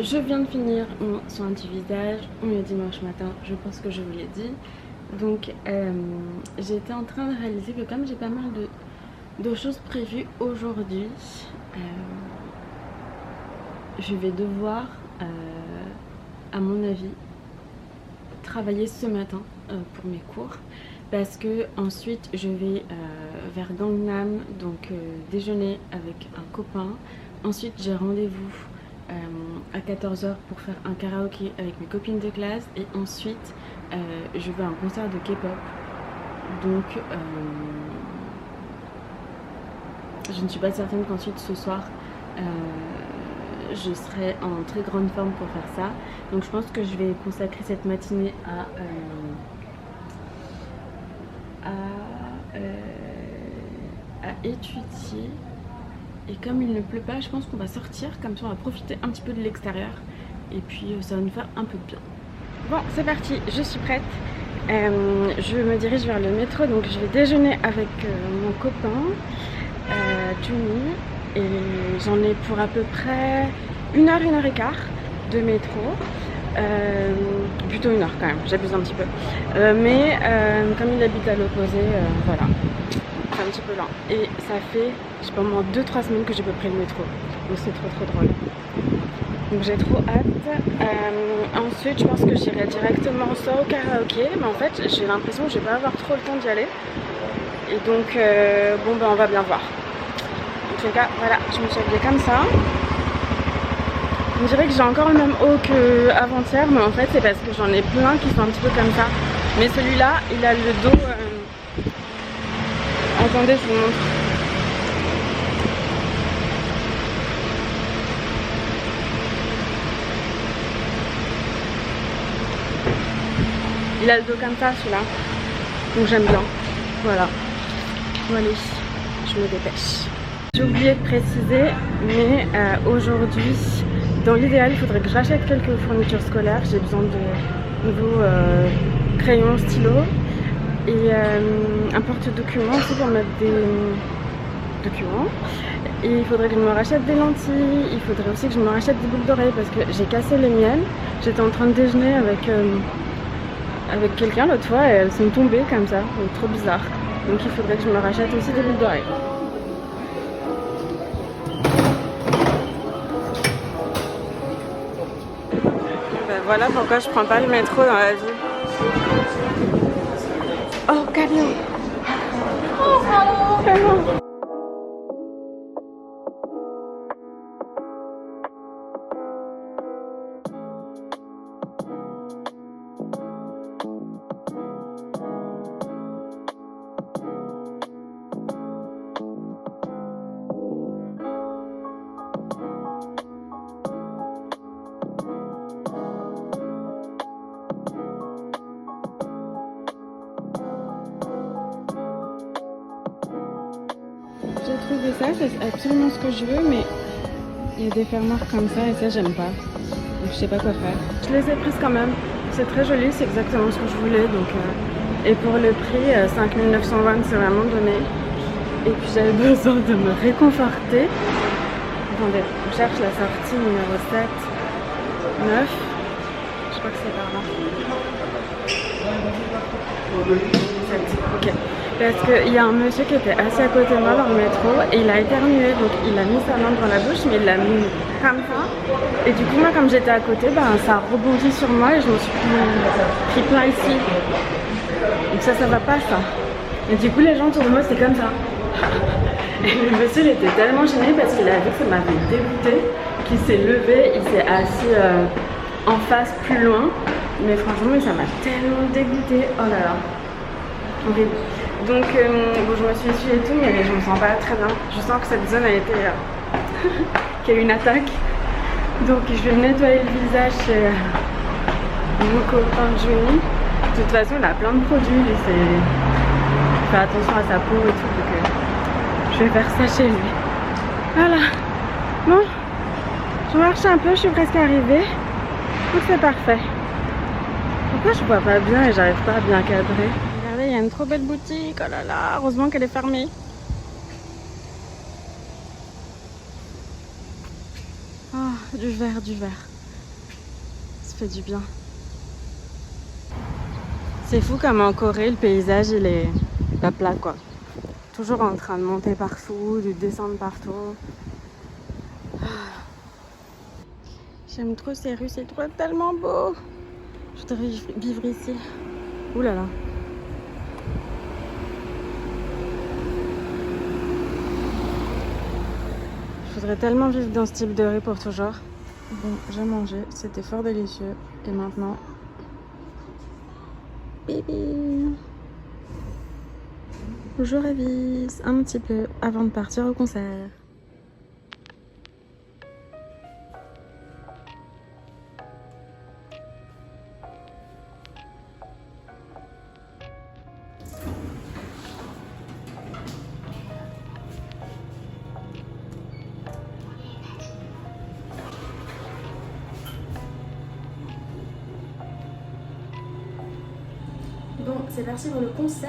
Je viens de finir mon soin du visage, on est dimanche matin, je pense que je vous l'ai dit. Donc j'étais en train de réaliser que comme j'ai pas mal de choses prévues aujourd'hui, je vais devoir, à mon avis, travailler ce matin pour mes cours. Parce que ensuite je vais vers Gangnam, donc déjeuner avec un copain. Ensuite j'ai rendez-vous à 14 h pour faire un karaoké avec mes copines de classe. Et ensuite je vais à un concert de K-pop. Donc je ne suis pas certaine qu'ensuite ce soir je serai en très grande forme pour faire ça. Donc je pense que je vais consacrer cette matinée à étudier. Et comme il ne pleut pas, je pense qu'on va sortir, comme ça on va profiter un petit peu de l'extérieur. Et puis ça va nous faire un peu de bien. Bon, c'est parti, je suis prête. Je me dirige vers le métro, donc je vais déjeuner avec mon copain, Juni. Et j'en ai pour à peu près 1 heure, 1 h 15 de métro. Plutôt 1 heure quand même, j'abuse un petit peu. Mais comme il habite à l'opposé, voilà. C'est un petit peu lent. Et ça fait, je sais pas, au moins 2-3 semaines que j'ai pas pris le métro. Donc c'est trop drôle. Donc j'ai trop hâte. Ensuite, je pense que j'irai directement soit au karaoké. Mais en fait, j'ai l'impression que je vais pas avoir trop le temps d'y aller. Et donc, bon ben on va bien voir. En tout cas, voilà, je me suis habillée comme ça. On dirait que j'ai encore le même haut qu'avant-hier. Mais en fait, c'est parce que j'en ai plein qui sont un petit peu comme ça. Mais celui-là, il a le dos... Attendez, je vous montre. Il a le dos comme ça, celui-là. Donc j'aime bien. Voilà. Bon allez, je me dépêche. J'ai oublié de préciser, mais aujourd'hui, dans l'idéal, il faudrait que je rachète quelques fournitures scolaires. J'ai besoin de nouveaux crayons, stylos. Et un porte-documents aussi pour mettre des documents. Et il faudrait que je me rachète des lentilles. Il faudrait aussi que je me rachète des boucles d'oreilles parce que j'ai cassé les miennes. J'étais en train de déjeuner avec quelqu'un l'autre fois et elles sont tombées comme ça. Donc trop bizarre. Donc il faudrait que je me rachète aussi des boucles d'oreilles. Ben voilà pourquoi je prends pas le métro dans la vie. Oh, camion! Oh, camion! J'ai trouvé ça, c'est absolument ce que je veux, mais il y a des fermoirs comme ça et ça j'aime pas. Donc je sais pas quoi faire. Je les ai prises quand même. C'est très joli, c'est exactement ce que je voulais. Donc, et pour le prix, 5920, c'est vraiment donné. Et puis j'avais besoin de me réconforter. Attendez, on cherche la sortie numéro 7, 9. Je crois que c'est par là. 7, ok. Parce qu'il y a un monsieur qui était assis à côté de moi dans le métro et il a éternué, donc il a mis sa main dans la bouche, mais il l'a mis comme ça. Et du coup, moi, comme j'étais à côté, ben, ça a rebondi sur moi et je me suis pris plein ici. Donc ça va pas, ça. Et du coup, les gens autour de moi, c'était comme ça. Et le monsieur, il était tellement gêné parce qu'il a vu que ça m'avait dégoûté, qu'il s'est levé, il s'est assis en face plus loin. Mais franchement, ça m'a tellement dégoûté. Oh là là. Horrible. Donc bon, je me suis essuyée et tout, mais je me sens pas très bien. Je sens que cette zone a été qu'il y a eu une attaque. Donc je vais nettoyer le visage chez mon copain Johnny. De toute façon, il a plein de produits, il fait attention à sa peau et tout, donc je vais faire ça chez lui. Voilà. Bon, je marche un peu, je suis presque arrivée. Donc c'est parfait. Pourquoi je vois pas bien et j'arrive pas à bien cadrer? Il y a une trop belle boutique, oh là là, heureusement qu'elle est fermée. Oh, du verre, du verre. fait du bien. C'est fou comme en Corée, le paysage il est pas plat quoi. Toujours en train de monter partout, de descendre partout. J'aime trop ces rues, c'est trop tellement beau. Je voudrais vivre ici. Ouh là là. Je voudrais tellement vivre dans ce type de rue pour toujours. Bon, j'ai mangé, c'était fort délicieux. Et maintenant... Bébé. Je révise un petit peu avant de partir au concert. Bon, c'est parti pour le concert.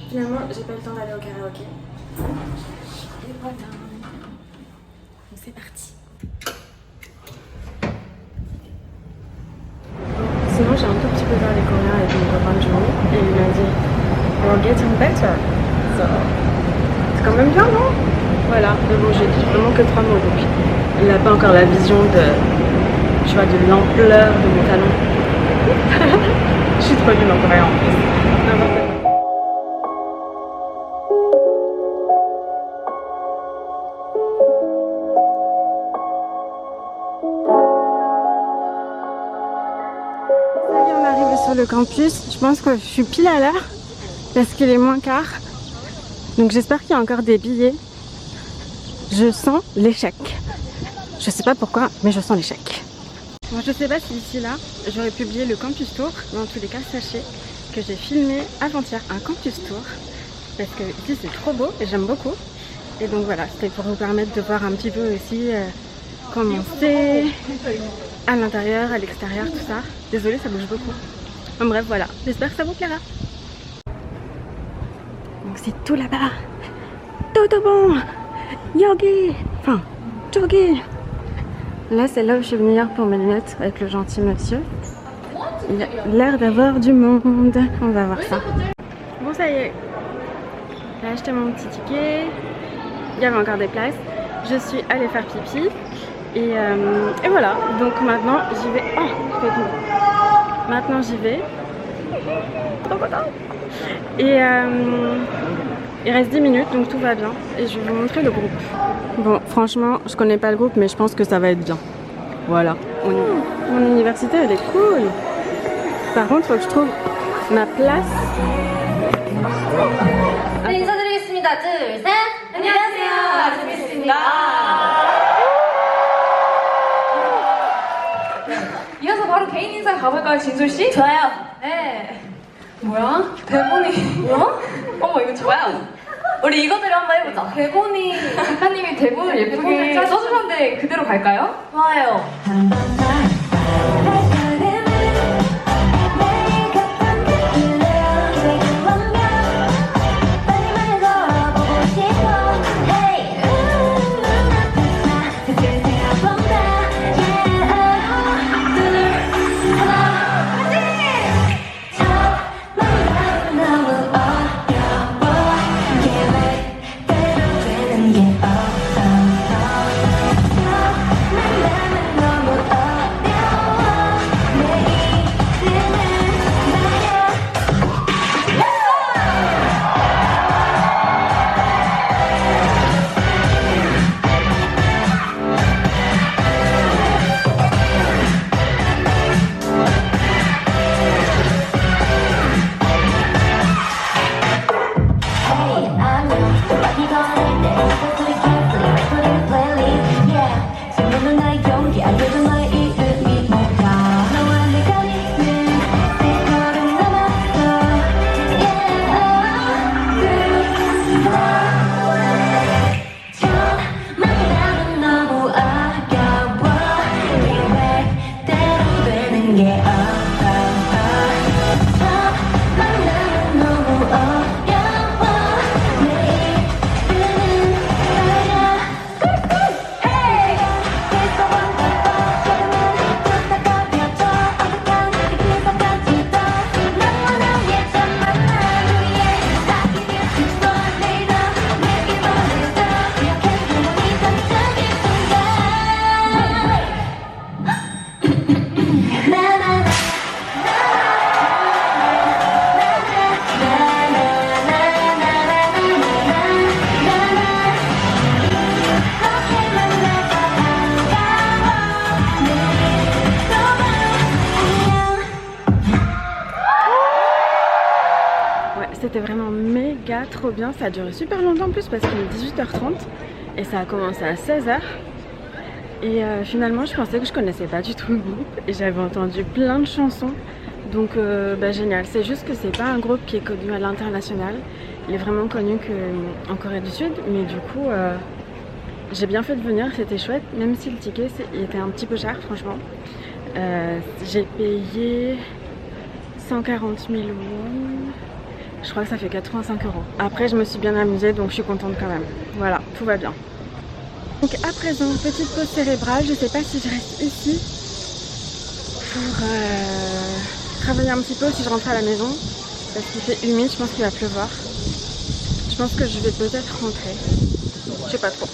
Finalement, j'ai pas eu le temps d'aller au karaoké. Et voilà. Donc c'est parti. Sinon, j'ai un tout petit peu parlé coréen avec mon copain de journée et il m'a dit "We're getting better." So, c'est quand même bien, non? Voilà. Mais bon, j'ai dit vraiment que 3 mots, donc il n'a pas encore la vision de, tu vois, de l'ampleur de mon talent. Je suis trop nulle en coréen en plus. N'importe quoi. Ça y est, on arrive sur le campus. Je pense que je suis pile à l'heure parce qu'il est moins quart. Donc j'espère qu'il y a encore des billets. Je sens l'échec. Je sais pas pourquoi, mais je sens l'échec. Bon, je sais pas si ici là, j'aurais publié le campus tour, mais en tous les cas, sachez que j'ai filmé avant-hier un campus tour parce que ici c'est trop beau et j'aime beaucoup. Et donc voilà, c'était pour vous permettre de voir un petit peu aussi comment c'est à l'intérieur, à l'extérieur, tout ça. Désolée, ça bouge beaucoup. En bref, voilà, j'espère que ça vous plaira. Donc c'est tout là-bas. Tout bon. Yogi. Enfin, Jogi. Là, c'est là où je suis venue hier pour mes lunettes avec le gentil monsieur. Il a l'air d'avoir du monde. On va voir ça. Bon, ça y est. J'ai acheté mon petit ticket. Il y avait encore des places. Je suis allée faire pipi. Et voilà. Donc maintenant, j'y vais. Oh, c'est tout. Maintenant, j'y vais. Trop content. Et il reste 10 minutes, donc tout va bien. Et je vais vous montrer le groupe. Bon, franchement, je connais pas le groupe, mais je pense que ça va être bien. Voilà. Mon université, elle est cool. Par contre, il faut que je trouve ma place. 네, 인사드리겠습니다. 둘, 셋. 안녕하세요. 아즈미스입니다. 이어서 바로 개인 인사 가볼까요, 진솔 씨? 좋아요. 네. 뭐야? 대본이. 뭐야? 어머, 이거 좋아요. 우리 이거대로 한번 해보자. 대본이, 작가님이 대본을 예쁘게 써주셨는데 그대로 갈까요? 좋아요. trop bien, ça a duré super longtemps en plus parce qu'il est 18h30 et ça a commencé à 16h. Et finalement je pensais que je connaissais pas du tout le groupe et j'avais entendu plein de chansons. Donc génial, c'est juste que c'est pas un groupe qui est connu à l'international. Il est vraiment connu qu'en Corée du Sud, mais du coup j'ai bien fait de venir, c'était chouette, même si le ticket il était un petit peu cher franchement. J'ai payé 140 000 won, je crois que ça fait 85 €. Après je me suis bien amusée donc je suis contente quand même. Voilà, tout va bien. Donc à présent, petite pause cérébrale, je sais pas si je reste ici pour travailler un petit peu, si je rentre à la maison, parce qu'il fait humide, je pense qu'il va pleuvoir. Je pense que je vais peut-être rentrer, je sais pas trop.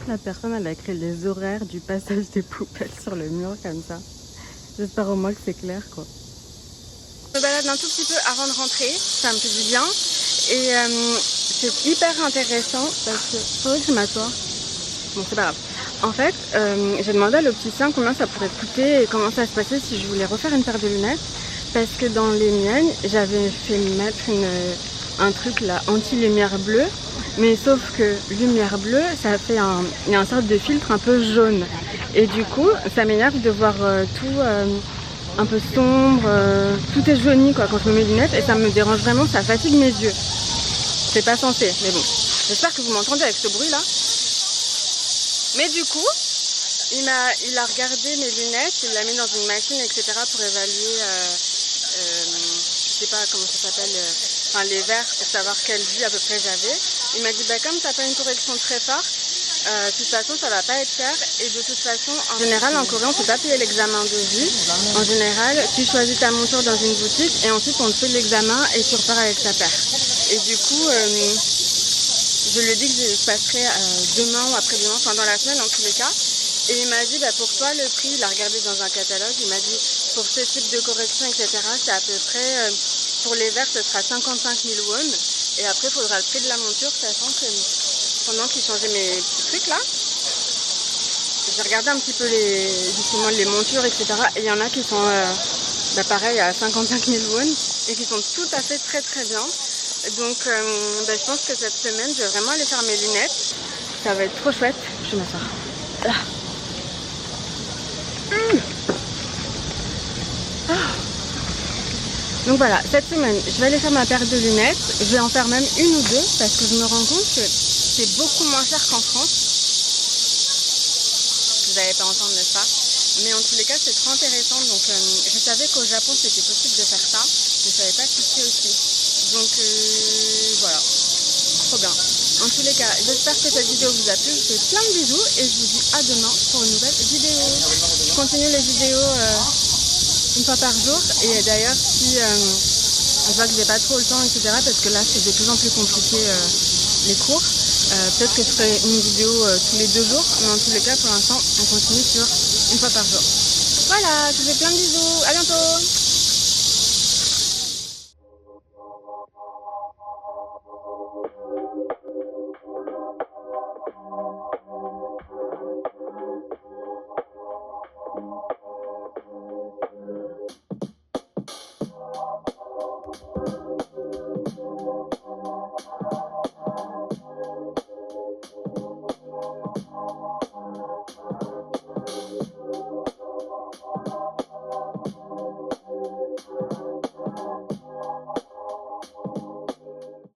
La personne elle a écrit les horaires du passage des poubelles sur le mur comme ça. J'espère au moins que c'est clair quoi. Je me balade un tout petit peu avant de rentrer, ça me fait du bien. Et c'est hyper intéressant parce que... Faudrait que je m'assoie. Bon c'est pas grave. En fait, j'ai demandé à l'opticien combien ça pourrait coûter et comment ça se passait si je voulais refaire une paire de lunettes. Parce que dans les miennes, j'avais fait mettre un truc là, anti-lumière bleue. Mais sauf que lumière bleue, ça fait il y a un sorte de filtre un peu jaune. Et du coup, ça m'énerve de voir tout un peu sombre, tout est jauni quoi quand je me mets des lunettes et ça me dérange vraiment, ça fatigue mes yeux. C'est pas censé, mais bon. J'espère que vous m'entendez avec ce bruit là. Mais du coup, il a regardé mes lunettes, il l'a mis dans une machine, etc. pour évaluer, je sais pas comment ça s'appelle, les verres pour savoir quelle vue à peu près j'avais. Il m'a dit comme t'as pas une correction très forte, de toute façon ça va pas être cher et de toute façon en général en Corée on peut pas payer l'examen de vue. En général tu choisis ta monture dans une boutique et ensuite on te fait l'examen et tu repars avec ta paire. Et du coup je lui ai dit que je passerai demain ou après-demain, enfin dans la semaine en tous les cas. Et il m'a dit pour toi le prix, il a regardé dans un catalogue, il m'a dit pour ce type de correction etc. c'est à peu près pour les verres ce sera 55 000 won. Et après il faudra le prix de la monture, sachant que pendant qu'il changeait mes petits trucs là, j'ai regardé un petit peu justement les montures etc. Et il y en a qui sont pareil à 55 000 won et qui sont tout à fait très très bien. Donc je pense que cette semaine je vais vraiment aller faire mes lunettes. Ça va être trop chouette. Je vais m'asseoir. Là. Donc voilà, cette semaine je vais aller faire ma paire de lunettes. Je vais en faire même une ou deux parce que je me rends compte que c'est beaucoup moins cher qu'en France. Vous n'allez pas entendre, n'est-ce pas? Mais en tous les cas c'est trop intéressant. Donc je savais qu'au Japon c'était possible de faire ça, mais je savais pas qu'ici aussi. Donc voilà, trop bien. En tous les cas, j'espère que cette vidéo vous a plu. Je vous fais plein de bisous et je vous dis à demain pour une nouvelle vidéo. Je continue les vidéos une fois par jour. Et d'ailleurs, si je vois que j'ai pas trop le temps, etc., parce que là c'est de plus en plus compliqué les cours, peut-être que je ferai une vidéo tous les 2 jours. Mais en tous les cas, pour l'instant, on continue sur une fois par jour. Voilà, je vous fais plein de bisous. À bientôt.